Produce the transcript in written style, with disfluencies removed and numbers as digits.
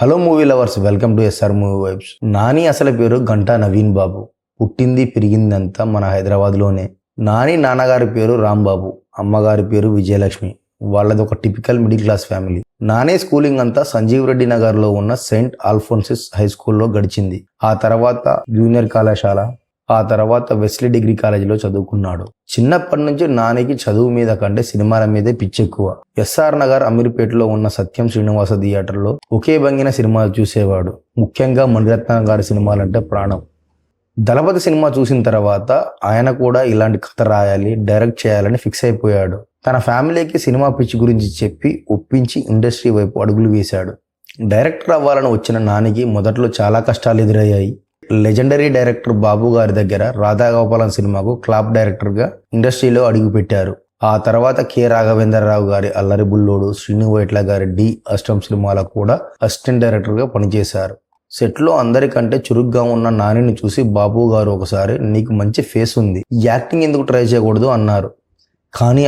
Hello movie lovers, welcome to SR movie vibes. Nani అసలు పేరు గంటా నవీన్ బాబు. పుట్టింది పెరిగిందంతా మన హైదరాబాద్లోనే. నాని నాన్నగారి పేరు రాంబాబు, అమ్మగారి పేరు విజయలక్ష్మి. వాళ్ళది ఒక typical middle class family. Nani schooling అంతా సంజీవ్ రెడ్డి నగర్లో ఉన్న సెయింట్ ఆల్ఫోన్సిస్ హై స్కూల్లో గడిచింది. ఆ తర్వాత జూనియర్ కళాశాల, ఆ తర్వాత వెస్లీ డిగ్రీ కాలేజీలో చదువుకున్నాడు. చిన్నప్పటి నుంచి నానికి చదువు మీద కంటే సినిమాల మీదే పిచ్చెక్కువ. ఎస్ఆర్ నగర్ అమీర్పేటలో ఉన్న సత్యం శ్రీనివాస థియేటర్లో ఒకే బంగిన సినిమాలు చూసేవాడు. ముఖ్యంగా మణిరత్నం గారి సినిమాలంటే ప్రాణం. దళపతి సినిమా చూసిన తర్వాత ఆయన కూడా ఇలాంటి కథ రాయాలి, డైరెక్ట్ చేయాలని ఫిక్స్ అయిపోయాడు. తన ఫ్యామిలీకి సినిమా పిచ్చి గురించి చెప్పి ఒప్పించి ఇండస్ట్రీ వైపు అడుగులు వేశాడు. డైరెక్టర్ అవ్వాలని వచ్చిన నానికి మొదట్లో చాలా కష్టాలు ఎదురయ్యాయి. లెజెండరీ డైరెక్టర్ బాబు గారి దగ్గర రాధాగోపాలన్ సినిమాకు క్లాప్ డైరెక్టర్గా ఇండస్ట్రీలో అడుగుపెట్టారు. ఆ తర్వాత కె రాఘవేంద్రరావు గారి అల్లరి బుల్లోడు, శ్రీను వైట్ల గారి డి అష్టం సినిమాలకు కూడా అసిస్టెంట్ డైరెక్టర్గా పనిచేశారు. సెట్లో అందరికంటే చురుగ్గా ఉన్న నానిని చూసి బాబు గారు ఒకసారి, నీకు మంచి ఫేస్ ఉంది, యాక్టింగ్ ఎందుకు ట్రై చేయకూడదు అన్నారు. కానీ